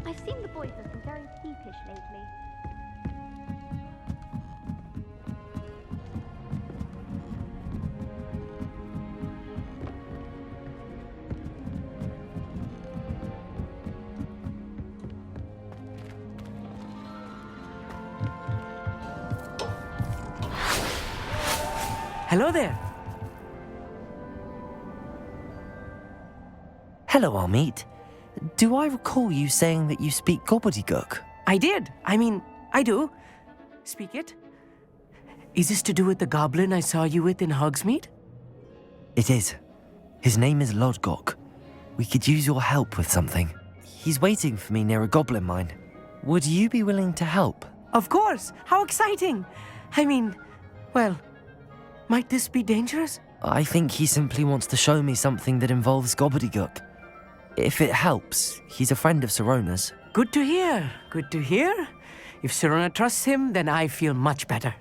I've seen the boys looking very peevish lately. Hello there. Hello, Amit. Do I recall you saying that you speak gobbledygook? I did. I do. Speak it. Is this to do with the goblin I saw you with in Hogsmeade? It is. His name is Lodgok. We could use your help with something. He's waiting for me near a goblin mine. Would you be willing to help? Of course. How exciting. Well, might this be dangerous? I think he simply wants to show me something that involves gobbledygook. If it helps, he's a friend of Sirona's. Good to hear. Good to hear. If Sirona trusts him, then I feel much better.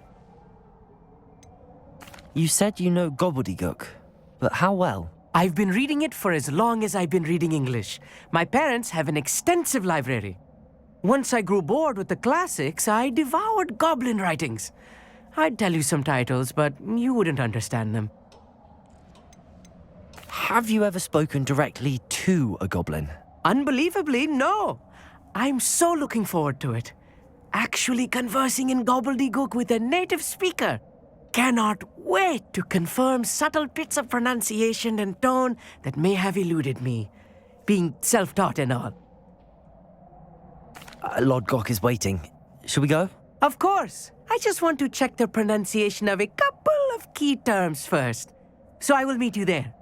You said you know gobbledygook, but how well? I've been reading it for as long as I've been reading English. My parents have an extensive library. Once I grew bored with the classics, I devoured goblin writings. I'd tell you some titles, but you wouldn't understand them. Have you ever spoken directly to a goblin? Unbelievably, no. I'm so looking forward to it. Actually conversing in gobbledygook with a native speaker. Cannot wait to confirm subtle bits of pronunciation and tone that may have eluded me, being self-taught and all. Lodgok is waiting. Shall we go? Of course. I just want to check the pronunciation of a couple of key terms first. So I will meet you there.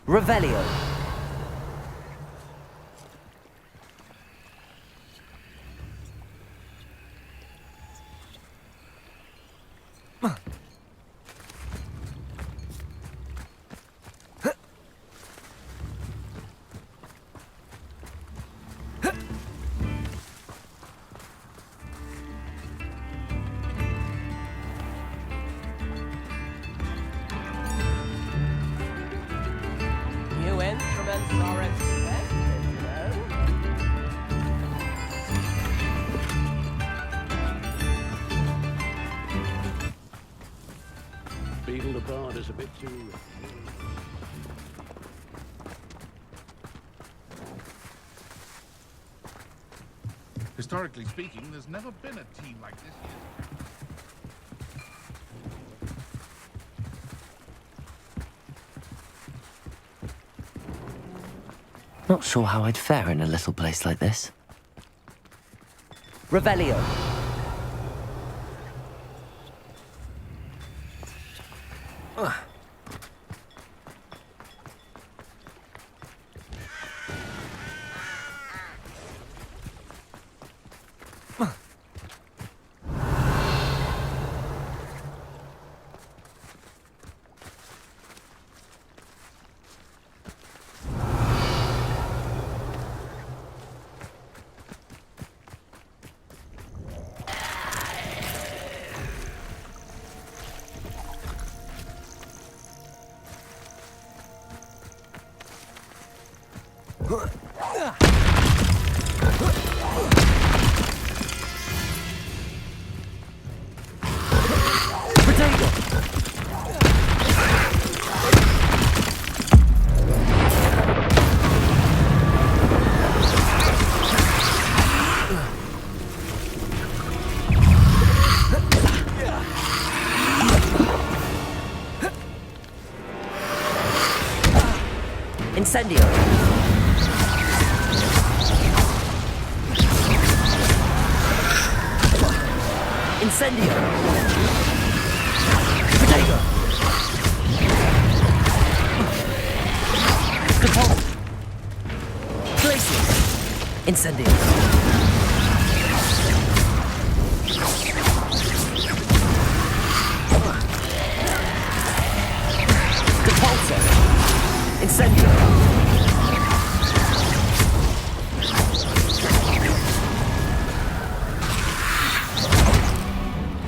Revelio. Beetle the Bard is a bit too... Historically speaking, there's never been a team like this yet. Not sure how I'd fare in a little place like this. Revelio. Incendio. Incendio. Potato. Catapult. Glacier. Incendio. Depulsor. Incendio.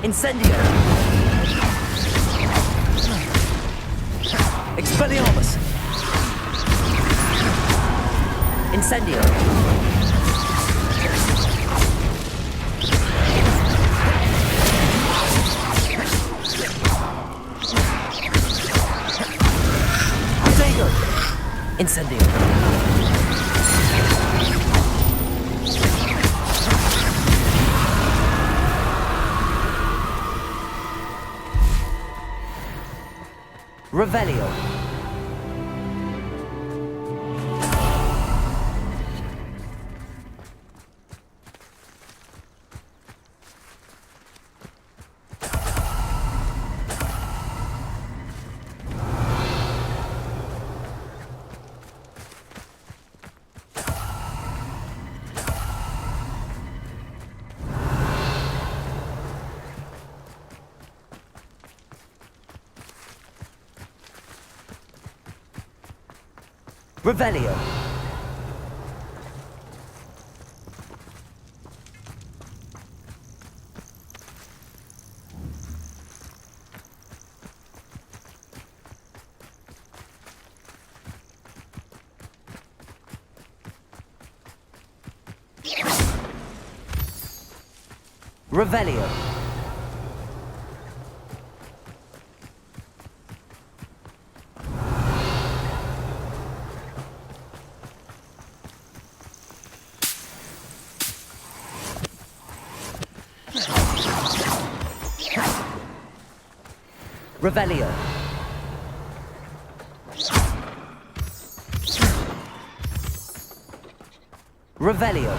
Incendio. Expelliarmus. Incendio. Potato. Incendio. Revelio. Revelio. Revelio. Revelio. Revelio.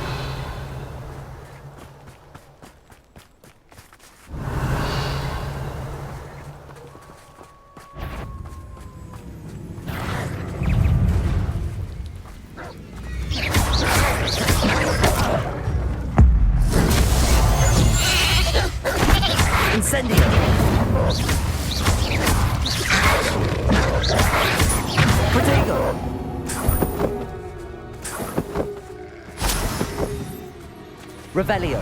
Incendio. Potato. Revelio.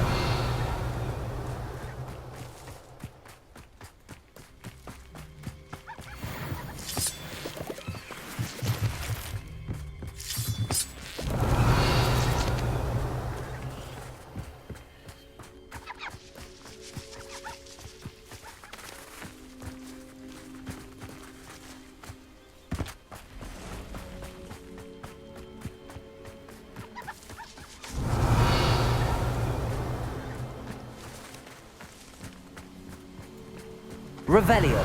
Revelio.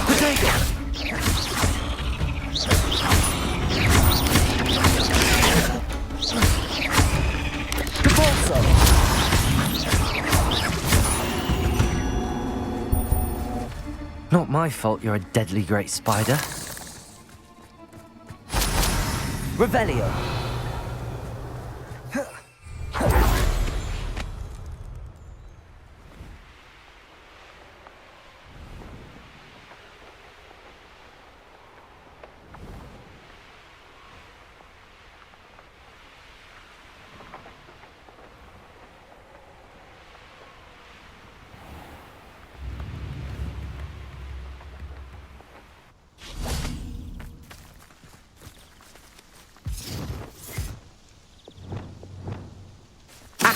Potato. Depulsor. Not my fault you're a deadly great spider. Revelio.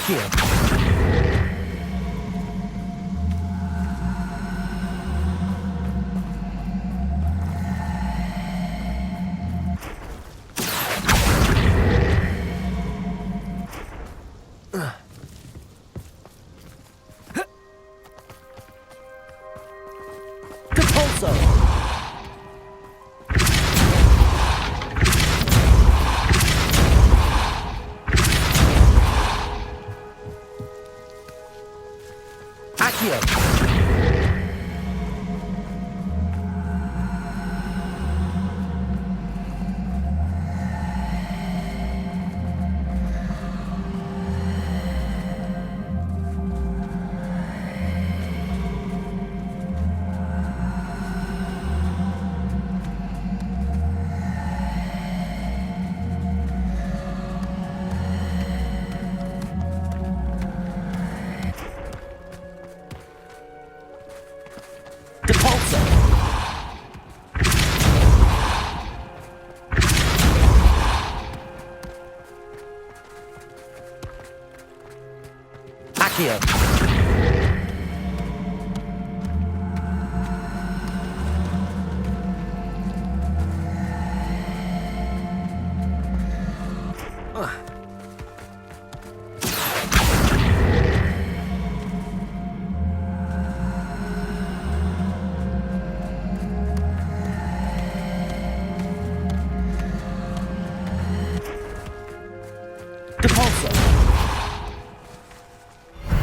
Accio. Accio.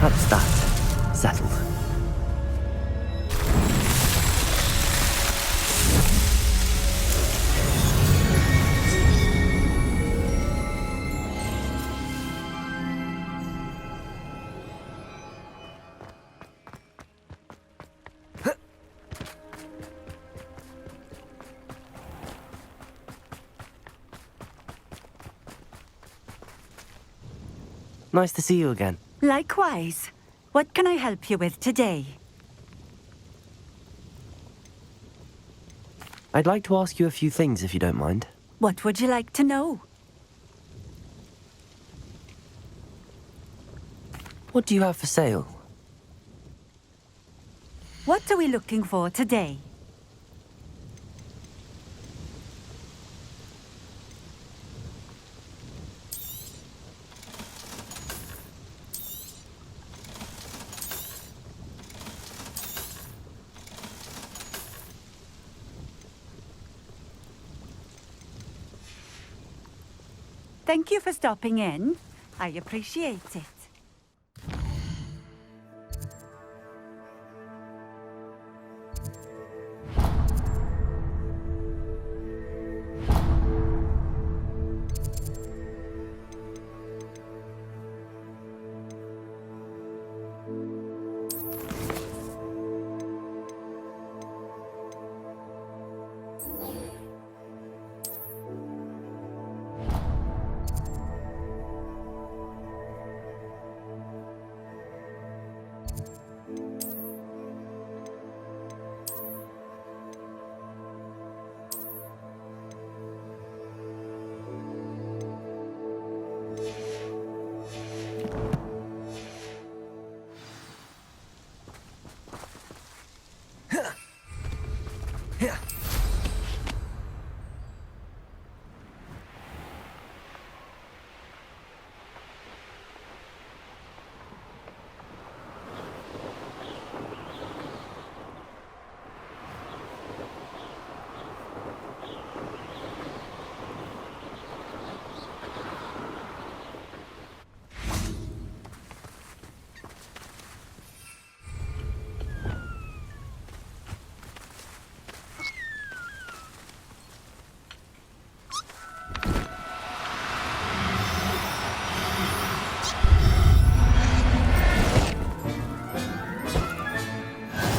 That's that. Settled. Nice to see you again. Likewise. What can I help you with today? I'd like to ask you a few things if you don't mind. What would you like to know? What do you have for sale? What are we looking for today? Thank you for stopping in. I appreciate it.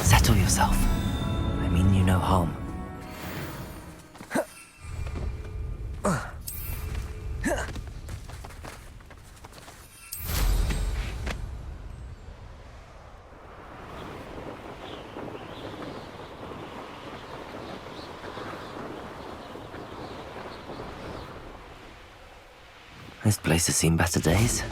Settle yourself. I mean you no harm. This place has seen better days.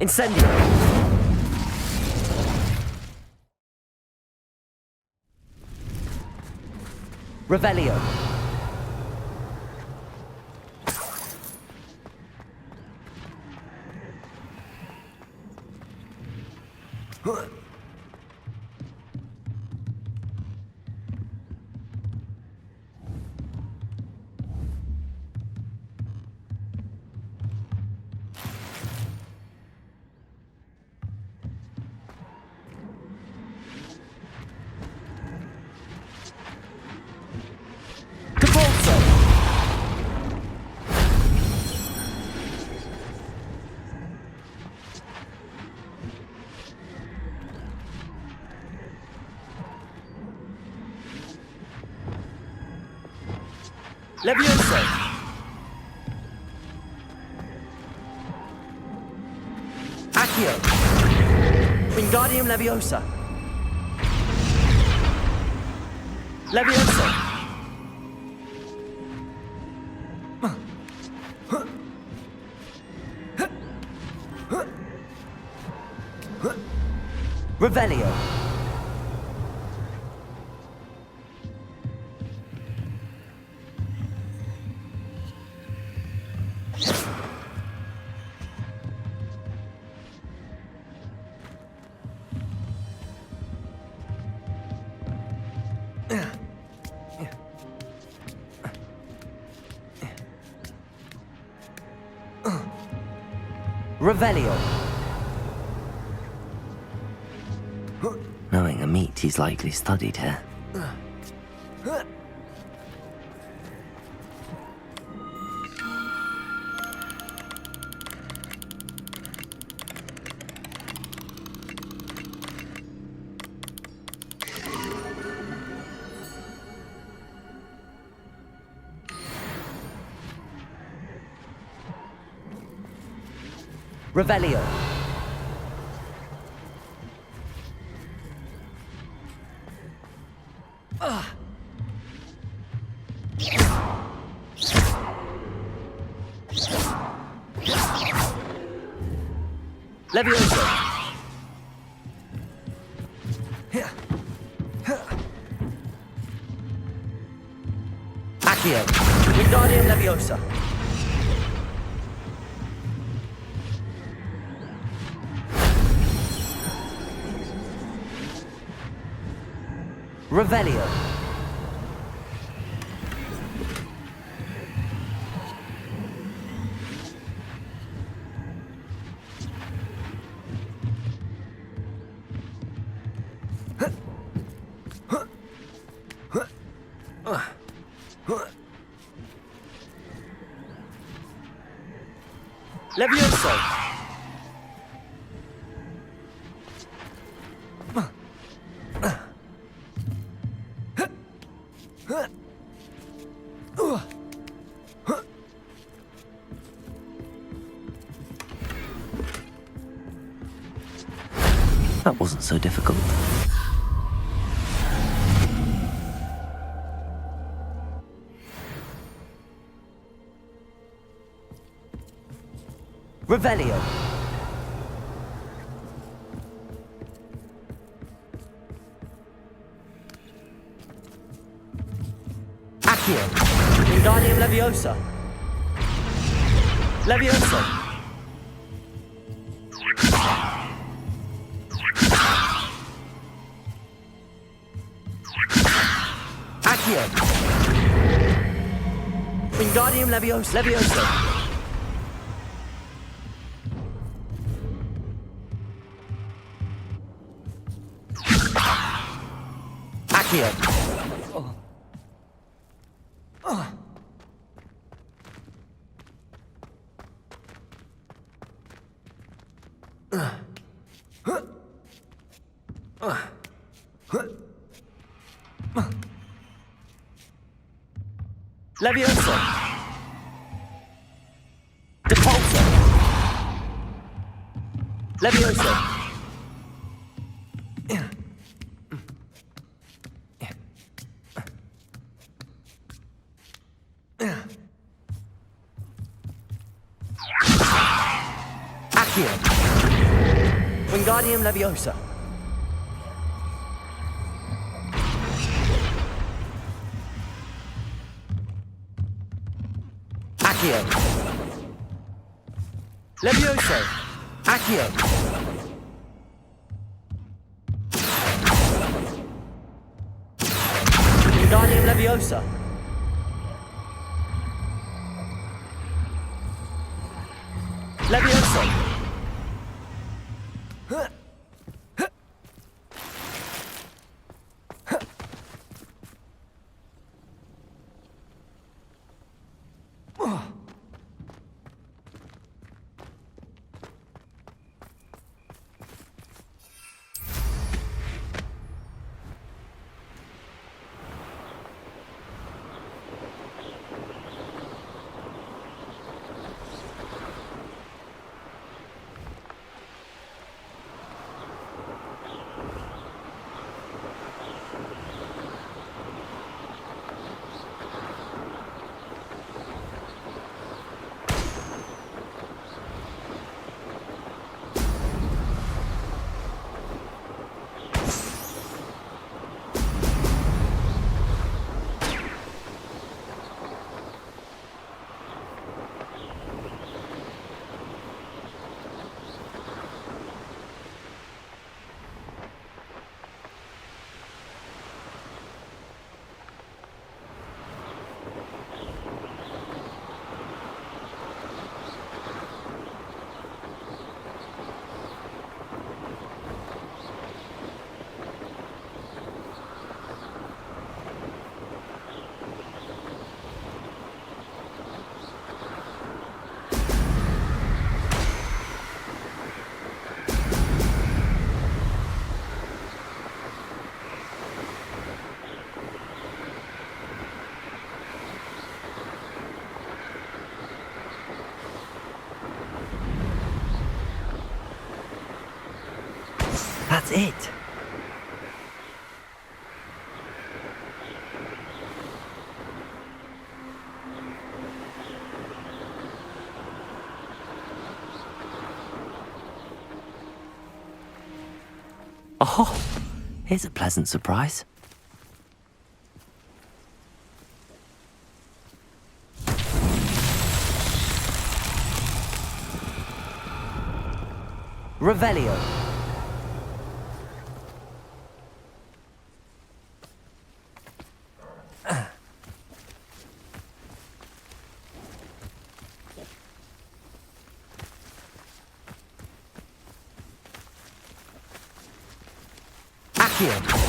Incendio. Revelio. Levioso! Accio! Wingardium Leviosa! Levioso! Revelio! Revelio. Knowing a meat, he's likely studied here. Revelio. Levioso. Accio. Wingardium Leviosa. Revelio. Levioso. That wasn't so difficult. Revelio. Accio. Wingardium Leviosa. Levioso. Accio. Wingardium Leviosa. Levioso. Accio. Levioso. Depulso. Levioso. Accio. Wingardium Leviosa. Accio. Levioso. Accio. Wingardium Leviosa. Levioso. That's it. Oh, here's a pleasant surprise. Revelio. Accio.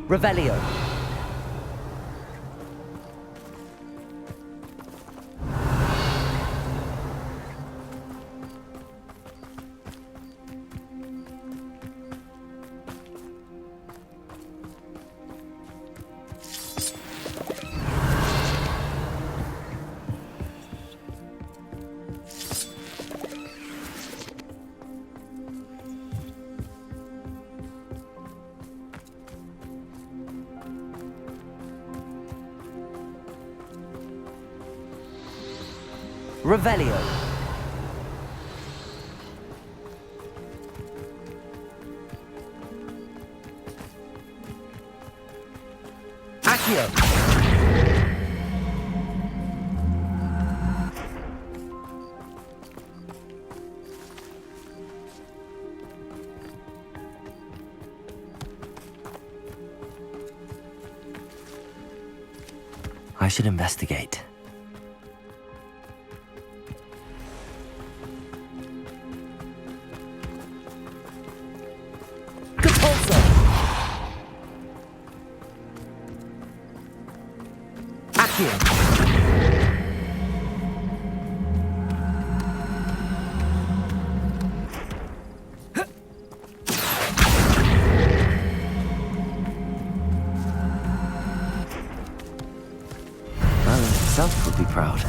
Revelio. Revelio. Accio! I should investigate. Merlin himself would be proud.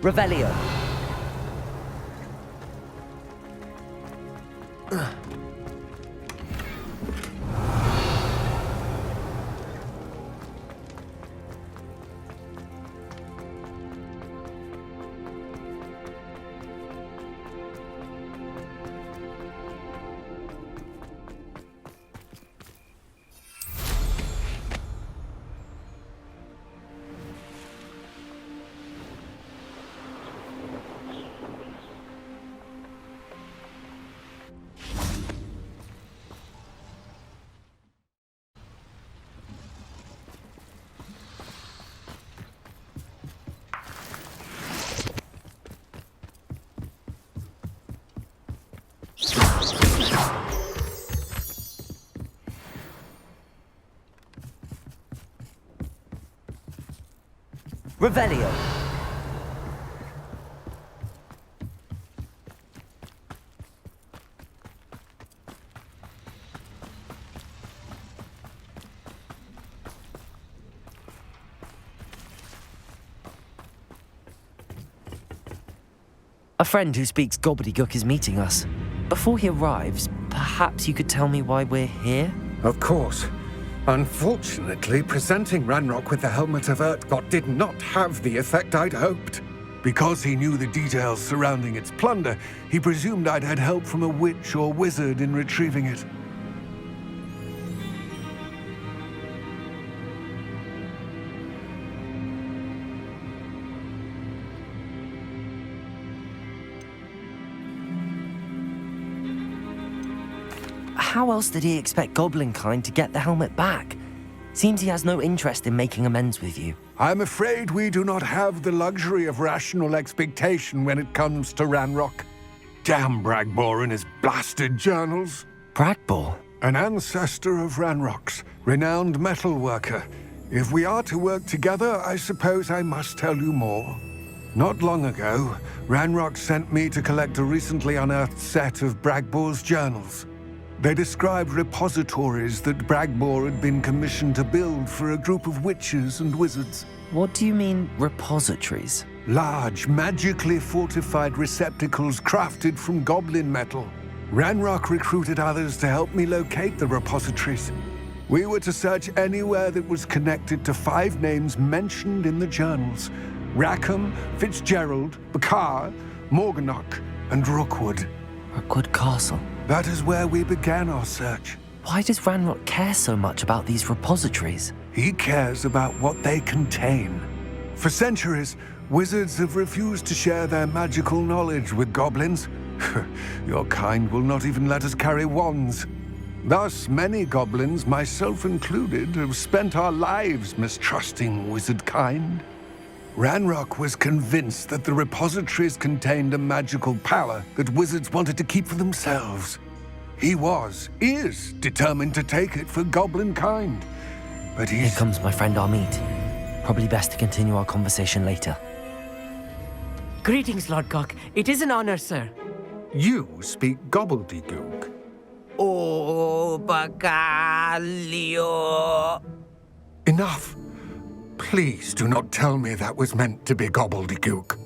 Revelio. Revelio. A friend who speaks gobbledygook is meeting us. Before he arrives, perhaps you could tell me why we're here? Of course. Unfortunately, presenting Ranrock with the Helmet of Urtkot did not have the effect I'd hoped. Because he knew the details surrounding its plunder, he presumed I'd had help from a witch or wizard in retrieving it. How else did he expect Goblinkind to get the helmet back? Seems he has no interest in making amends with you. I'm afraid we do not have the luxury of rational expectation when it comes to Ranrock. Damn Bragbor and his blasted journals. Bragbor? An ancestor of Ranrock's, renowned metalworker. If we are to work together, I suppose I must tell you more. Not long ago, Ranrock sent me to collect a recently unearthed set of Bragbor's journals. They described repositories that Bragbor had been commissioned to build for a group of witches and wizards. What do you mean, repositories? Large, magically fortified receptacles crafted from goblin metal. Ranrock recruited others to help me locate the repositories. We were to search anywhere that was connected to 5 names mentioned in the journals: Rackham, Fitzgerald, Bakar, Morganach, and Rookwood. Rookwood Castle. That is where we began our search. Why does Ranrock care so much about these repositories? He cares about what they contain. For centuries, wizards have refused to share their magical knowledge with goblins. Your kind will not even let us carry wands. Thus, many goblins, myself included, have spent our lives mistrusting wizard kind. Ranrock was convinced that the repositories contained a magical power that wizards wanted to keep for themselves. He is determined to take it for goblin kind. But Here comes my friend Armid. Probably best to continue our conversation later. Greetings, Lord Cock. It is an honor, sir. You speak gobbledygook. Oh, bagaglio. Enough. Please do not tell me that was meant to be gobbledygook.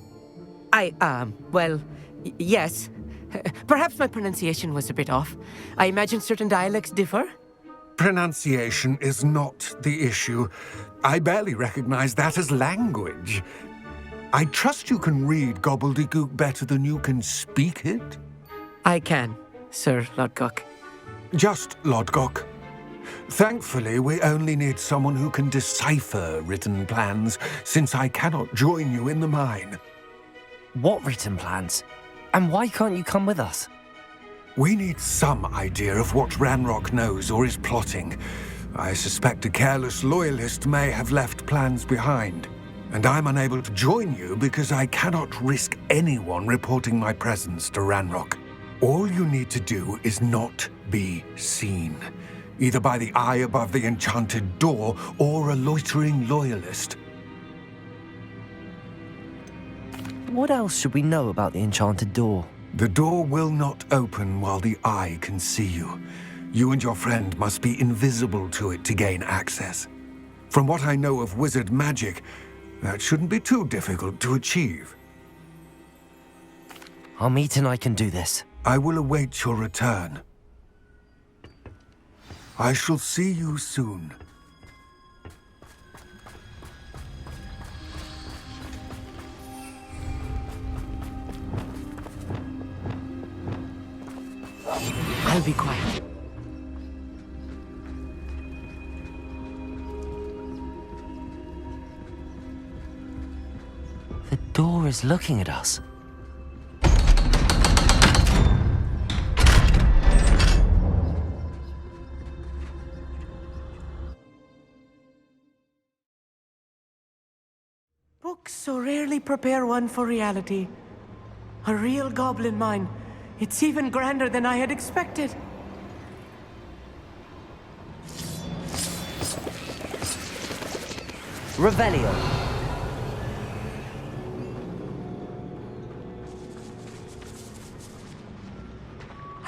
Yes. Perhaps my pronunciation was a bit off. I imagine certain dialects differ. Pronunciation is not the issue. I barely recognize that as language. I trust you can read gobbledygook better than you can speak it? I can, Sir Lodgok. Just Lodgok. Thankfully, we only need someone who can decipher written plans, since I cannot join you in the mine. What written plans? And why can't you come with us? We need some idea of what Ranrock knows or is plotting. I suspect a careless loyalist may have left plans behind. And I'm unable to join you because I cannot risk anyone reporting my presence to Ranrock. All you need to do is not be seen, either by the eye above the enchanted door or a loitering loyalist. What else should we know about the enchanted door? The door will not open while the eye can see you. You and your friend must be invisible to it to gain access. From what I know of wizard magic, that shouldn't be too difficult to achieve. Amit and I can do this. I will await your return. I shall see you soon. I'll be quiet. The door is looking at us. Books so rarely prepare one for reality. A real goblin mine. It's even grander than I had expected. Revelio.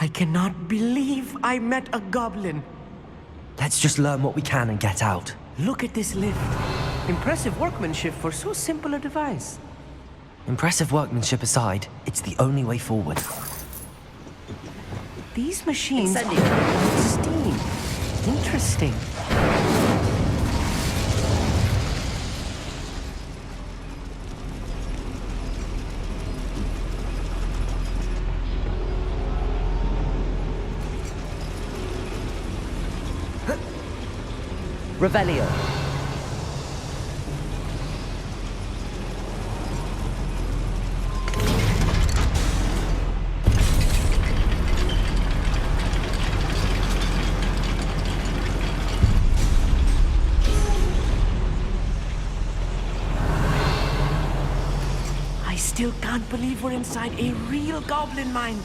I cannot believe I met a goblin. Let's just learn what we can and get out. Look at this lift. Impressive workmanship for so simple a device. Impressive workmanship aside, it's the only way forward. These machines are steam. Interesting. Revelio. I still can't believe we're inside a real goblin mine.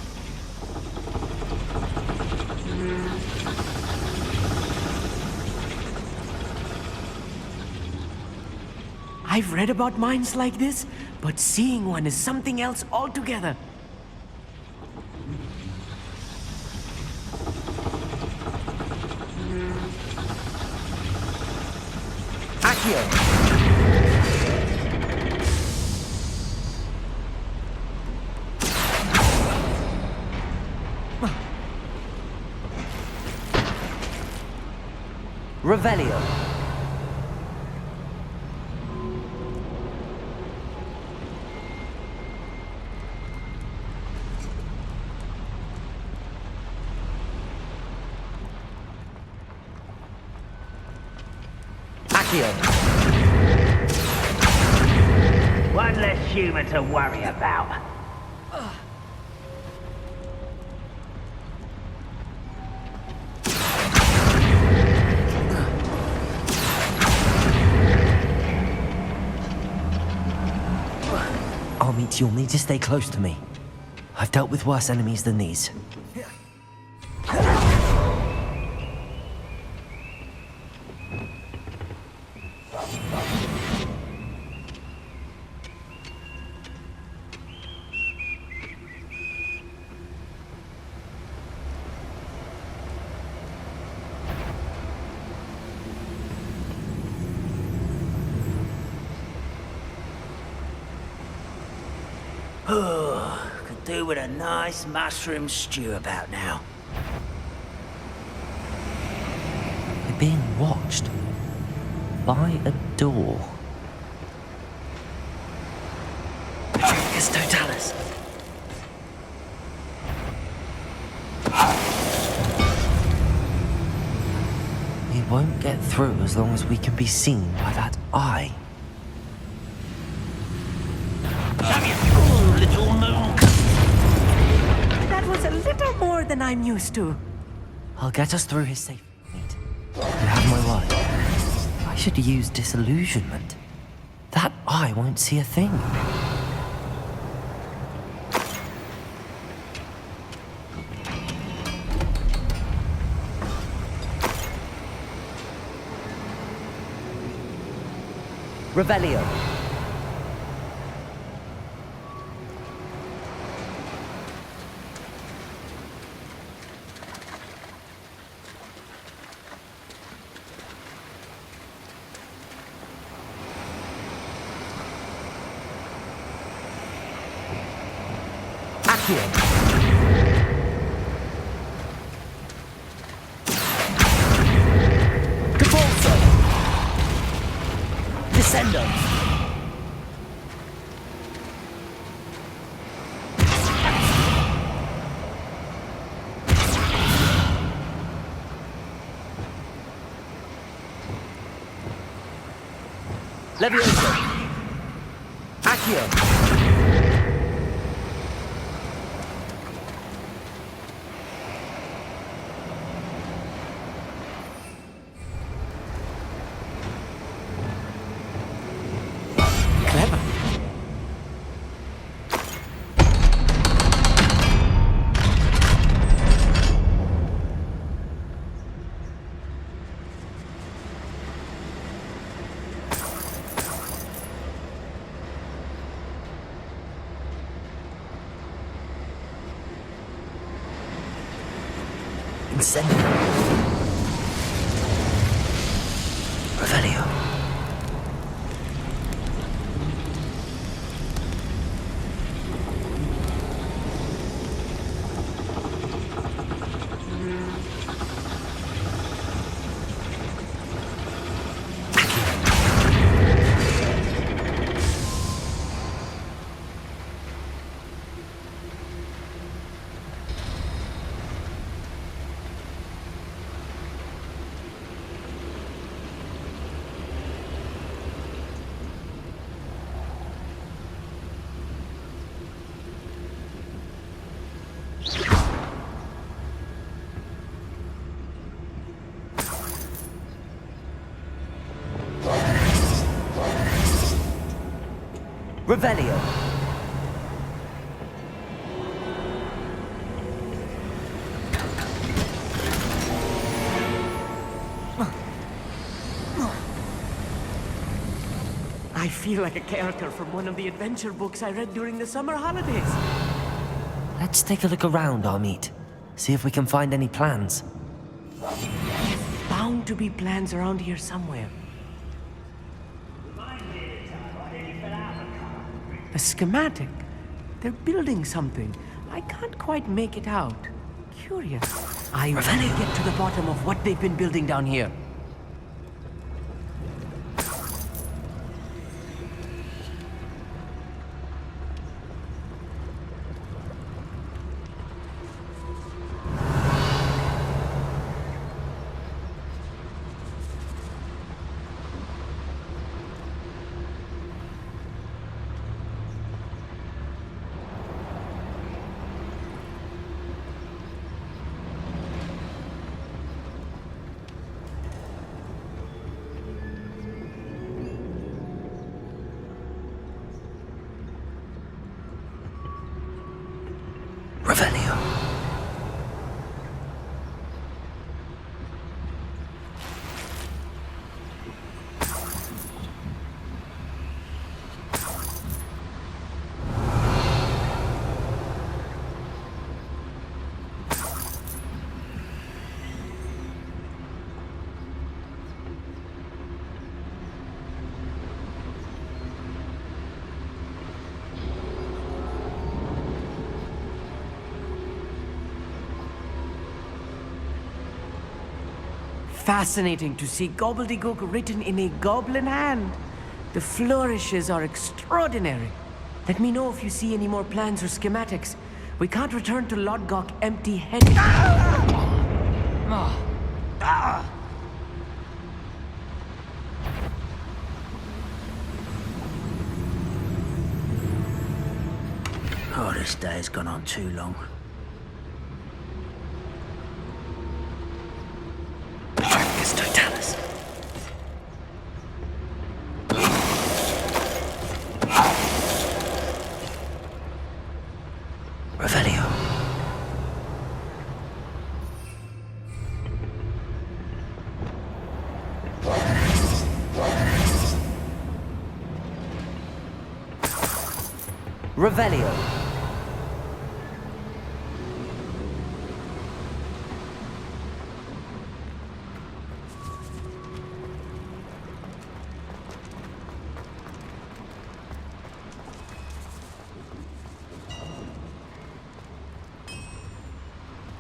I've read about mines like this, but seeing one is something else altogether. Accio. Revelio. One less human to worry about. Amit, you'll need to stay close to me. I've dealt with worse enemies than these. Could do with a nice mushroom stew about now. We're being watched by a door. It's Totalis. We won't get through as long as we can be seen by that eye. Little moon. That was a little more than I'm used to. I'll get us through his safety net. You have my word. I should use disillusionment. That eye won't see a thing. Revelio. Accio. Cabalso. Descendo. Levioso. Accio. Clever. Incendio. Revelio. Revelio. I feel like a character from one of the adventure books I read during the summer holidays. Let's take a look around our meet. See if we can find any plans. Bound to be plans around here somewhere. A schematic. They're building something. I can't quite make it out. Curious. I really get to the bottom of what they've been building down here. Revelio. fascinating to see gobbledygook written in a goblin hand. The flourishes are extraordinary. Let me know if you see any more plans or schematics. We can't return to Lodgok empty-headed. Oh, this day's gone on too long. Dracus Totalis. Revelio. Revelio.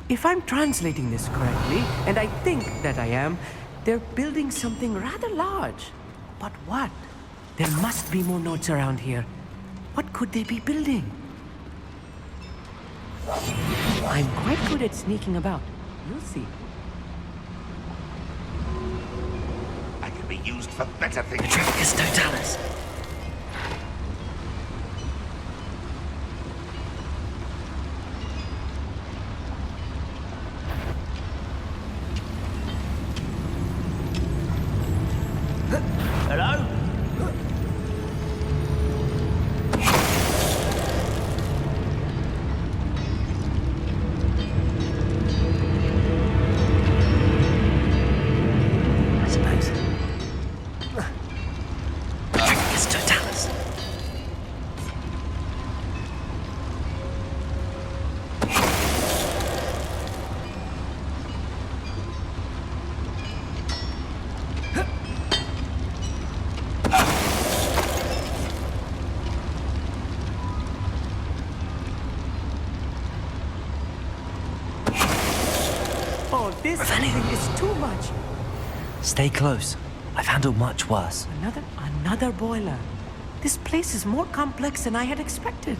If I'm translating this correctly, and I think that I am, they're building something rather large. But what? There must be more notes around here. What could they be building? I'm quite good at sneaking about. You'll see. I can be used for better things. Dracus Totalis. Hello? I suppose. Dracus Totalis. Oh, this thing is too much. Stay close. I've handled much worse. Another boiler. This place is more complex than I had expected.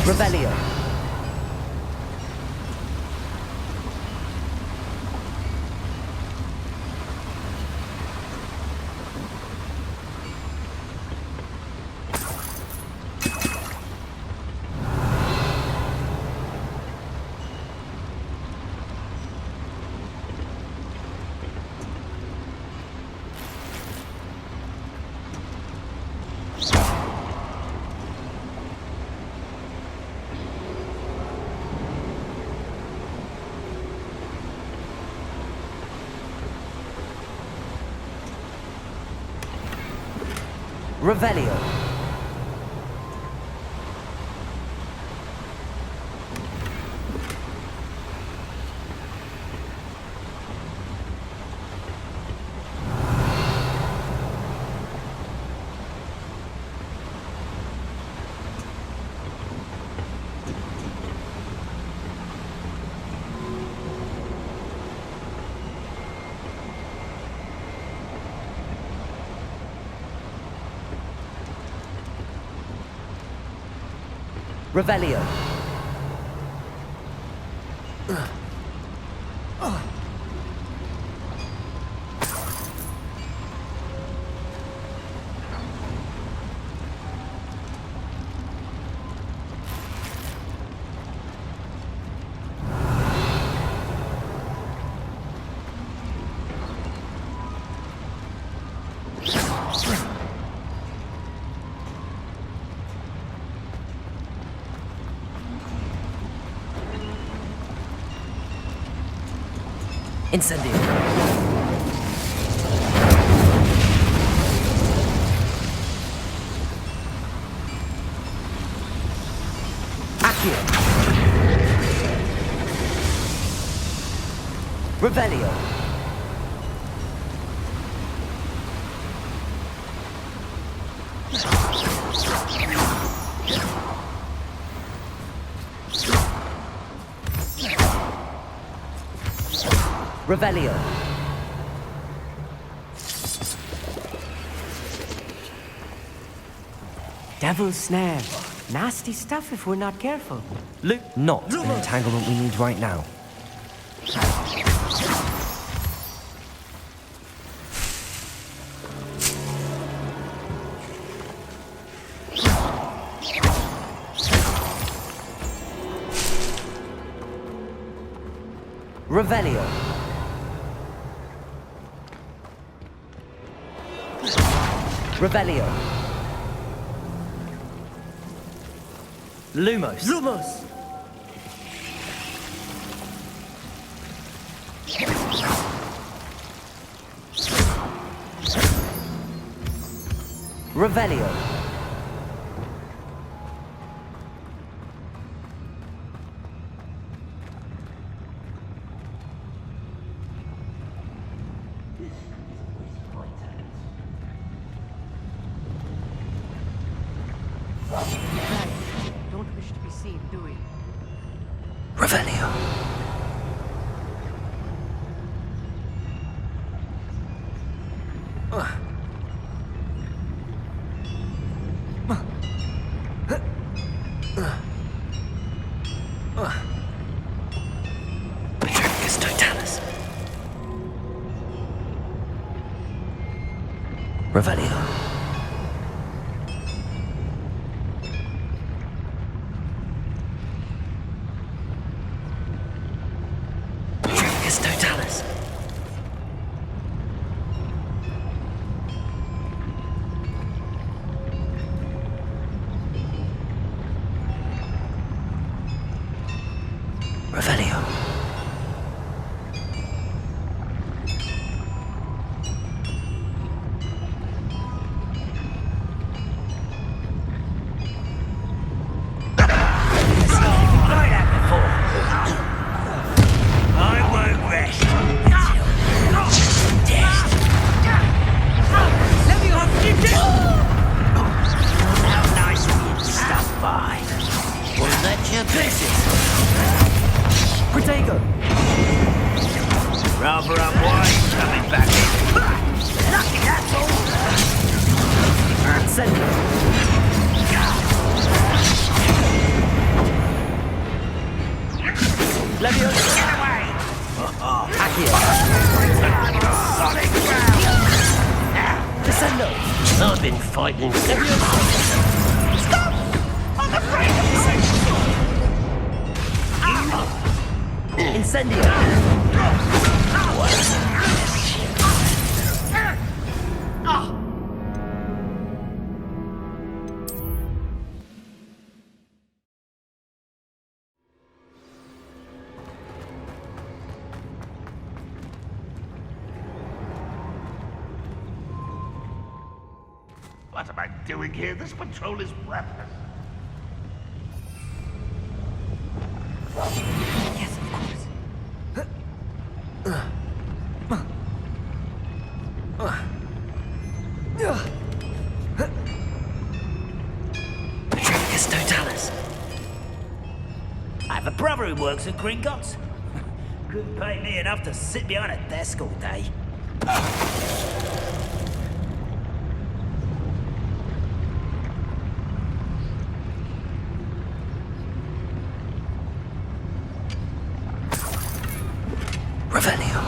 Revelio. Revelio. Revelio. Incendio. Accio. Revelio. Revelio. Devil's snare. Nasty stuff if we're not careful. Not the entanglement we need right now. Revelio. Revelio. Lumos. Lumos! Revelio. Don't wish to be seen, do we? Revelio. Patricus totalis. Revelio. Patricus totalis. Revelio. I won't rest until death. How nice of you to stop by. Was that your visit? Protego. Rather unwise coming back in. Lucky that's all. Sendo. Levio. Get away! Accio. Solid ground! Descendo. I've been fighting. Stop! I'm afraid of Incendio. What am I doing here? This patrol is breathless. Yes, of course. Patricus totalis. I have a brother who works at GRUGULês. Couldn't pay me enough to sit behind a desk all day. Revelio.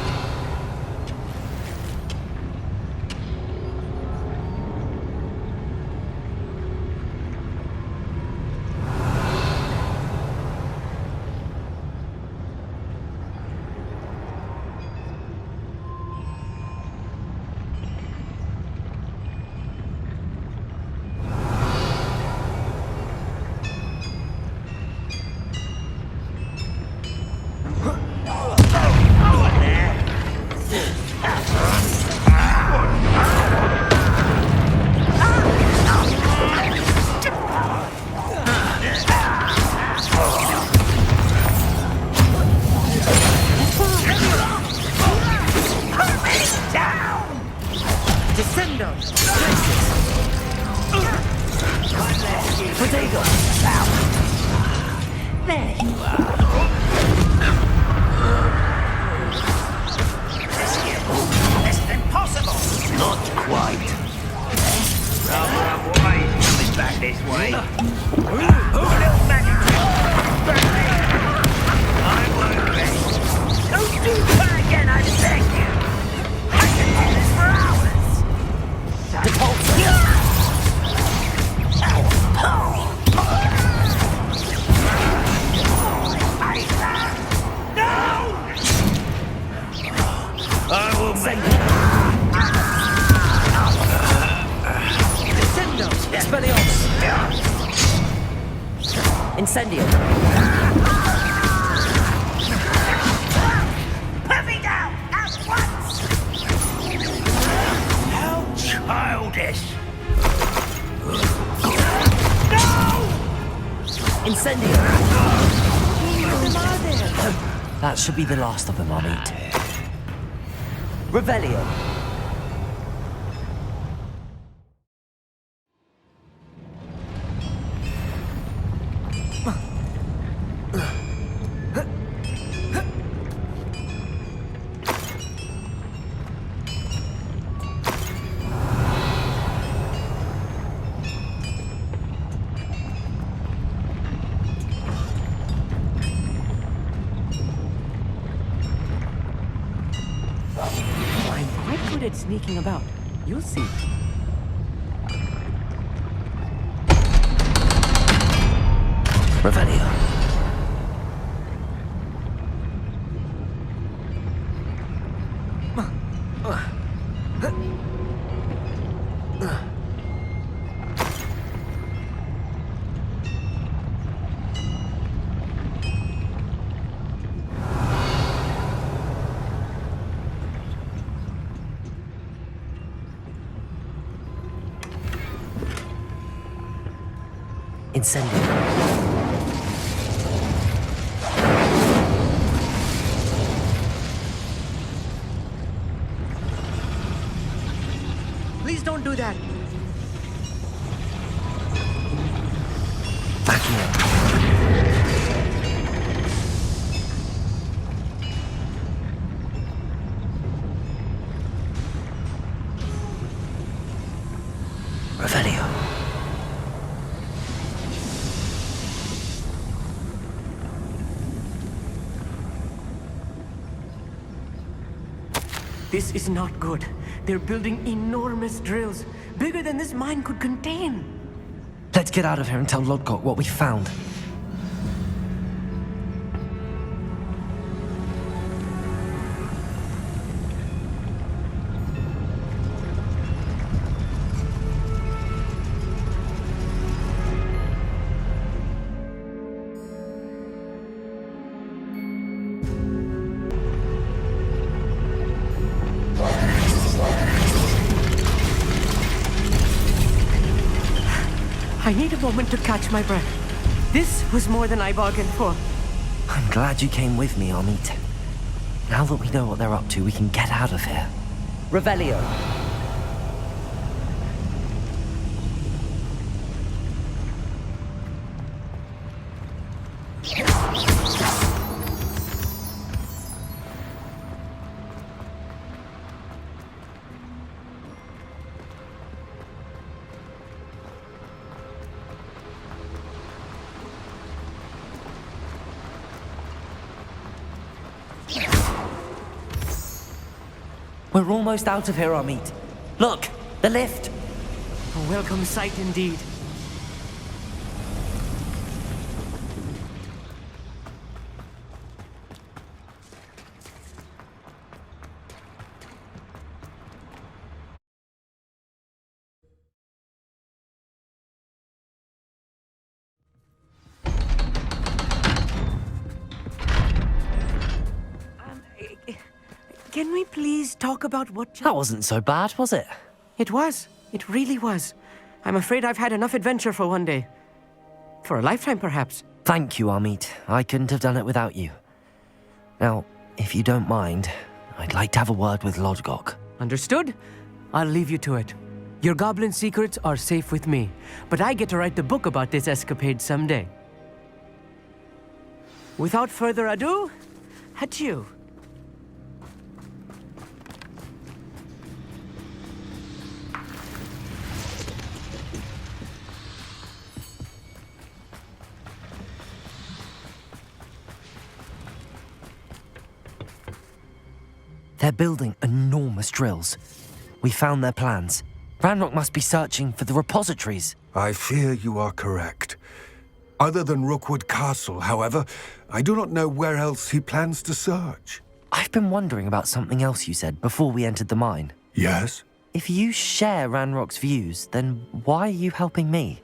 I will make Incendio! Expelliarmus! Incendio! Put me down at once! How childish! No! Incendio! That should be the last of them, Amit. Revelio! I'm quite good at sneaking about. You'll see. Revelio. Incendio. Please don't do that. Revelio. This is not good. They're building enormous drills, bigger than this mine could contain. Let's get out of here and tell Lodgok what we found. I need a moment to catch my breath. This was more than I bargained for. I'm glad you came with me, Amit. Now that we know what they're up to, we can get out of here. Revelio. We're almost out of here, Amit. Look, the lift. A welcome sight indeed. Can we please talk about what... That wasn't so bad, was it? It was. It really was. I'm afraid I've had enough adventure for one day. For a lifetime, perhaps. Thank you, Amit. I couldn't have done it without you. Now, if you don't mind, I'd like to have a word with Lodgok. Understood? I'll leave you to it. Your goblin secrets are safe with me, but I get to write the book about this escapade someday. Without further ado, adieu. They're building enormous drills. We found their plans. Ranrock must be searching for the repositories. I fear you are correct. Other than Rookwood Castle, however, I do not know where else he plans to search. I've been wondering about something else you said before we entered the mine. Yes? If you share Ranrock's views, then why are you helping me?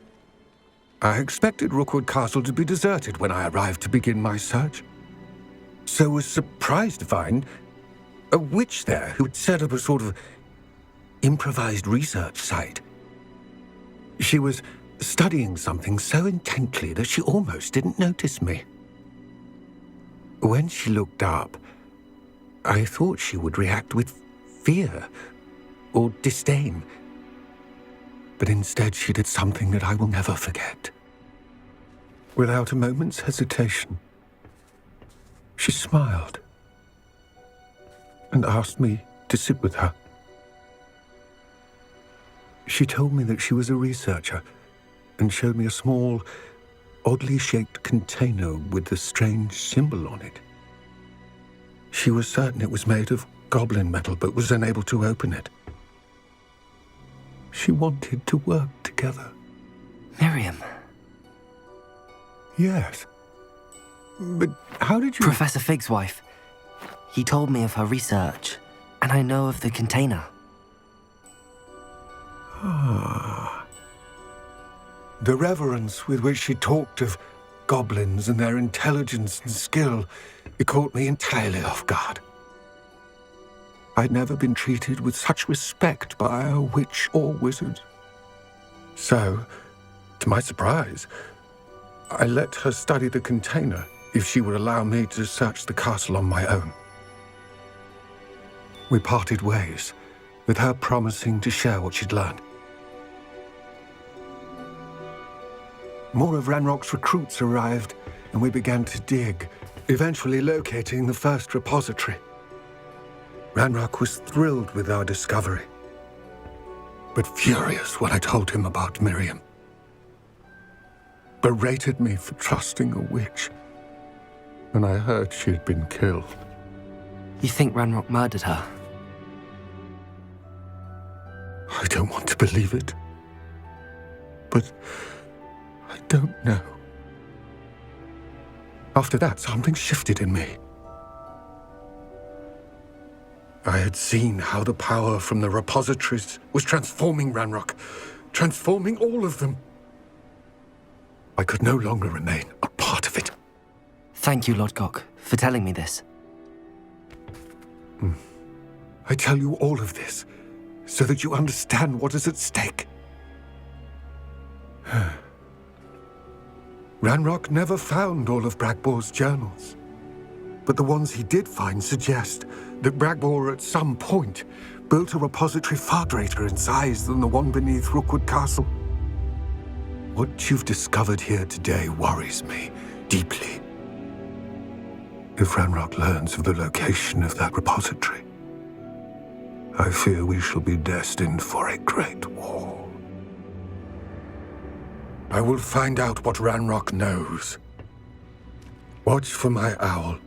I expected Rookwood Castle to be deserted when I arrived to begin my search. So was surprised to find a witch there who had set up a sort of improvised research site. She was studying something so intently that she almost didn't notice me. When she looked up, I thought she would react with fear or disdain. But instead she did something that I will never forget. Without a moment's hesitation, she smiled and asked me to sit with her. She told me that she was a researcher and showed me a small, oddly shaped container with a strange symbol on it. She was certain it was made of goblin metal, but was unable to open it. She wanted to work together. Miriam. Yes. But how did you... Professor Fig's wife. He told me of her research, and I know of the container. Ah. The reverence with which she talked of goblins and their intelligence and skill, it caught me entirely off guard. I'd never been treated with such respect by a witch or wizard. So, to my surprise, I let her study the container if she would allow me to search the castle on my own. We parted ways, with her promising to share what she'd learned. More of Ranrock's recruits arrived, and we began to dig, eventually locating the first repository. Ranrock was thrilled with our discovery, but furious when I told him about Miriam. Berated me for trusting a witch, and I heard she had been killed. You think Ranrock murdered her? I don't want to believe it, but I don't know. After that, something shifted in me. I had seen how the power from the repositories was transforming Ranrock, transforming all of them. I could no longer remain a part of it. Thank you, Lodgok, for telling me this. I tell you all of this so that you understand what is at stake. Ranrock never found all of Bragbor's journals, but the ones he did find suggest that Bragbor at some point built a repository far greater in size than the one beneath Rookwood Castle. What you've discovered here today worries me deeply. If Ranrock learns of the location of that repository, I fear we shall be destined for a great war. I will find out what Ranrock knows. Watch for my owl.